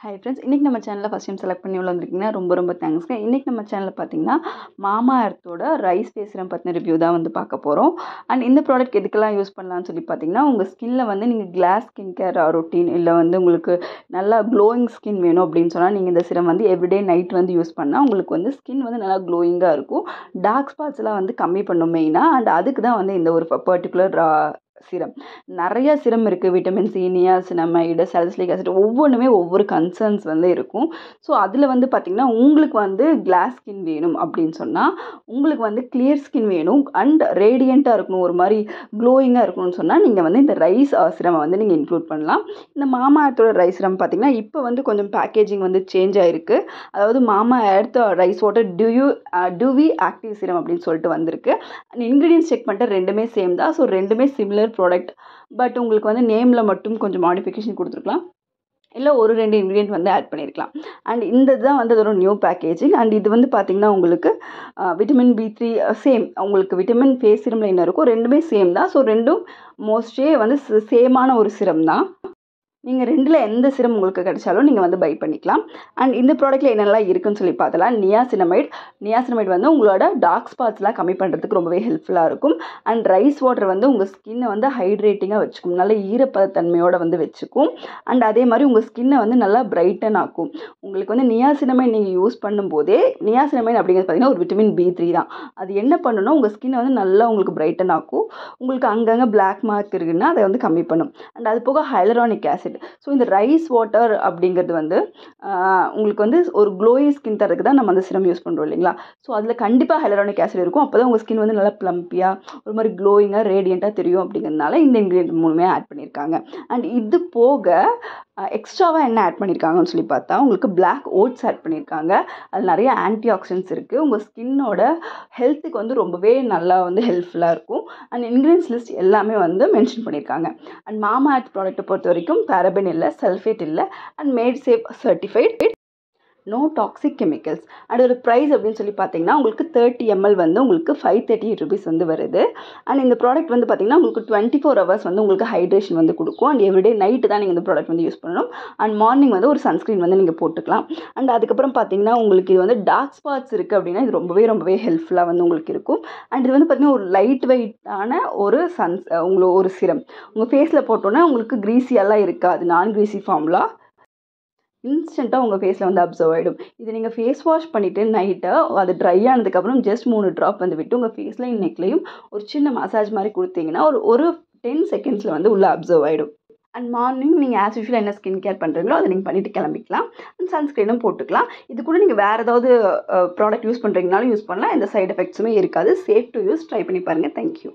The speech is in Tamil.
ஹாய் ஃப்ரெண்ட்ஸ், இன்றைக்கி நம்ம சேனலில் ஃபஸ்ட் டைம் செலக்ட் பண்ணி உள்ள வந்திருக்கீங்கன்னா ரொம்ப தேங்க்ஸ்ங்க. இன்றைக்கி நம்ம சேனலில் பார்த்தீங்கன்னா மாமா எர்த்தோட ரைஸ் ஃபேஸ் சிரம் பற்றின ரிவ்யூ தான் வந்து பார்க்க போகிறோம். அண்ட் இந்த ப்ராடக்ட் எதுக்கெல்லாம் யூஸ் பண்ணலான்னு சொல்லி பார்த்தீங்கன்னா, உங்கள் ஸ்கின்னில் வந்து நீங்கள் கிளாஸ் ஸ்கின் கேர் ரொட்டீன் இல்லை வந்து உங்களுக்கு நல்லா க்ளோயிங் ஸ்கின் வேணும் அப்படின்னு சொன்னால் நீங்கள் இந்த சிரம் வந்து எவ்ரிடே நைட் வந்து யூஸ் பண்ணால் உங்களுக்கு வந்து ஸ்கின் வந்து நல்லா க்ளோயிங்காக இருக்கும். டார்க் ஸ்பாட்ஸ்லாம் வந்து கம்மி பண்ணும் மெயினாக. அண்ட் அதுக்கு தான் வந்து இந்த ஒரு பர்டிகுலர் சிரம். நிறைய சிரம் இருக்குது. Vitamin C, niacinamide, salicylic acid ஒவ்வொன்றுமே ஒவ்வொரு கன்சர்ன்ஸ் வந்து இருக்கும். ஸோ அதில் வந்து பார்த்திங்கன்னா உங்களுக்கு வந்து கிளாஸ் ஸ்கின் வேணும் அப்படின்னு சொன்னால், உங்களுக்கு வந்து கிளியர் ஸ்கின் வேணும் அண்ட் ரேடியண்ட்டாக இருக்கணும், ஒரு மாதிரி க்ளோயிங்காக இருக்கணும்னு சொன்னால் நீங்கள் வந்து இந்த ரைஸ் சிரமை வந்து நீங்கள் இன்க்ளூட் பண்ணலாம். இந்த மாமா எர்த்தோட ரைஸ் சிரம் பார்த்திங்கன்னா இப்போ வந்து கொஞ்சம் பேக்கேஜிங் வந்து சேஞ்ச் ஆகிருக்கு. அதாவது மாமா earth rice water Dewey active சிரம் அப்படின்னு சொல்லிட்டு வந்திருக்கு. அண்ட் இன்க்ரீடியன்ஸ் செக் பண்ணிட்டு ரெண்டுமே சேம் தான். ஸோ ரெண்டுமே சிமிலர் ப்ராடக்ட். பட் உங்களுக்கு வந்து நேமில் மட்டும் கொஞ்சம் மாடிஃபிகேஷன் கொடுத்துருக்கலாம், இல்லை ஒரு 2 இன்க்ரீடியன்ட் வந்து ஆட் பண்ணியிருக்கலாம். அண்ட் இந்த தான் வந்து அதோட நியூ பேக்கேஜிங். அண்ட் இது வந்து பார்த்திங்கன்னா உங்களுக்கு விட்டமின் B3 சேம், உங்களுக்கு விட்டமின் ஃபேஸ் சிரமில் என்ன இருக்கும் ரெண்டுமே சேம் தான். ஸோ ரெண்டும் மோஸ்ட்லி வந்து சேமான ஒரு சிரம் தான். நீங்கள் ரெண்டில் எந்த சிரம் உங்களுக்கு கிடைச்சாலும் நீங்கள் வந்து பை பண்ணிக்கலாம். அண்ட் இந்த ப்ராடக்ட்டில் என்னெல்லாம் இருக்குதுன்னு சொல்லி பார்த்தலாம். நியாசினமைட் வந்து உங்களோட டார்க் ஸ்பாட்ஸ்லாம் கம்மி பண்ணுறதுக்கு ரொம்பவே ஹெல்ப்ஃபுல்லாக இருக்கும். அண்ட் ரைஸ் வாட்டர் வந்து உங்கள் ஸ்கின்னை வந்து ஹைட்ரேட்டிங்காக வச்சுக்கும், நல்ல ஈரப்பதத்தன்மையோடு வந்து வச்சுக்கும். அண்ட் அதே மாதிரி உங்கள் ஸ்கின்னை வந்து நல்லா பிரைட்டன் ஆக்கும். உங்களுக்கு வந்து நியாசினமைட் நீங்கள் யூஸ் பண்ணும்போதே, நியாசினமைட் அப்படிங்கிறது பார்த்திங்கன்னா ஒரு விட்டமின் B3 தான். அது என்ன பண்ணணும்னா உங்கள் ஸ்கின்னை வந்து நல்லா உங்களுக்கு பிரைட்டன் ஆக்கும். உங்களுக்கு அங்கங்கே பிளாக் மார்க் இருக்குன்னா அதை வந்து கம்மி பண்ணும். அண்ட் அது போக ஹைலரானிக் ஆசிட். ஸோ இந்த ரைஸ் வாட்டர் அப்படிங்கிறது வந்து உங்களுக்கு வந்து ஒரு க்ளோயி ஸ்கின் தரதுக்கு தான் நம்ம அந்த சிரம் யூஸ் பண்ணுறோம் இல்லைங்களா. ஸோ அதில் கண்டிப்பாக ஹைலரானிக் ஆசிட் இருக்கும். அப்போ தான் உங்கள் ஸ்கின் வந்து நல்லா ப்ளம்பியாக ஒரு மாதிரி க்ளோயிங்காக ரேடியண்ட்டாக தெரியும். அப்படிங்கிறதுனால இந்த இன்க்ரீடியன்ட் மூணுமே ஆட் பண்ணியிருக்காங்க. அண்ட் இது போக எக்ஸ்ட்ராவாக என்ன ஆட் பண்ணியிருக்காங்கன்னு சொல்லி பார்த்தா உங்களுக்கு பிளாக் ஓட்ஸ் ஆட் பண்ணியிருக்காங்க. அது நிறைய ஆன்டி ஆக்சிடென்ட்ஸ் இருக்குது. உங்கள் ஸ்கின்னோட ஹெல்த்துக்கு வந்து ரொம்பவே நல்லா வந்து ஹெல்ப்ஃபுல்லாக இருக்கும். அண்ட் இன்க்ரீடியன்ஸ் லிஸ்ட் எல்லாமே வந்து மென்ஷன் பண்ணியிருக்காங்க. அண்ட் மாமா எர்த் ப்ராடக்ட்டை பொறுத்த வரைக்கும் பேரபன் இல்லை, சல்ஃபேட் இல்லை, and made safe certified, no toxic chemicals. And ஒரு ப்ரைஸ் அப்படின்னு சொல்லி பார்த்தீங்கன்னா உங்களுக்கு 30 ml வந்து உங்களுக்கு 538 rupees வந்து வருது. அண்ட் இந்த ப்ராடக்ட் வந்து பார்த்திங்கன்னா உங்களுக்கு 24 hours வந்து உங்களுக்கு ஹைட்ரேஷன் வந்து கொடுக்கும். அண்ட் எவ்ரிடே நைட்டு தான் நீங்கள் இந்த ப்ராடக்ட் வந்து யூஸ் பண்ணணும். அண்ட் மார்னிங் வந்து ஒரு சன்ஸ்க்ரீன் வந்து நீங்கள் போட்டுக்கலாம். அண்ட் அதுக்கப்புறம் பார்த்தீங்கன்னா உங்களுக்கு இது வந்து டார்க் ஸ்பாட்ஸ் இருக்குது அப்படின்னா இது ரொம்பவே ஹெல்ப்ஃபுல்லாக வந்து உங்களுக்கு இருக்கும். அண்ட் இது வந்து பார்த்திங்கன்னா ஒரு லைட் வெயிட்டான ஒரு உங்களுக்கு ஒரு சிரம் உங்கள் ஃபேஸில் போட்டோன்னா உங்களுக்கு க்ரீஸியெல்லாம் இருக்காது, நான் க்ரீஸி ஃபார்ம்லாம் இன்ஸ்டண்ட்டாக உங்கள் ஃபேஸில் வந்து அப்சர்வ் ஆகிடும். இது நீங்கள் ஃபேஸ் வாஷ் பண்ணிவிட்டு நைட்டு அது ட்ரை ஆனதுக்கப்புறம் ஜஸ்ட் 3 ட்ராப் வந்து விட்டு உங்கள் ஃபேஸ்லையும் நெக்லையும் ஒரு சின்ன மசாஜ் மாதிரி கொடுத்தீங்கன்னா ஒரு 10 செகண்ட்ஸில் வந்து உள்ளே அப்சர்வ் ஆகிடும். அண்ட் மார்னிங் நீங்கள் ஆஸ் யூஷுவல் என்ன ஸ்கின் கேர் பண்ணுறீங்களோ அதை நீங்கள் பண்ணிவிட்டு கிளம்பிக்கலாம். அண்ட் சன்ஸ்க்ரீனும் போட்டுக்கலாம். இது கூட நீங்கள் வேறு ஏதாவது ப்ராடக்ட் யூஸ் பண்ணுறீங்கனாலும் யூஸ் பண்ணலாம். எந்த சைட் எஃபெக்ட்ஸுமே இருக்காது. Safe to use. ட்ரை பண்ணி பாருங்கள். தேங்க்யூ.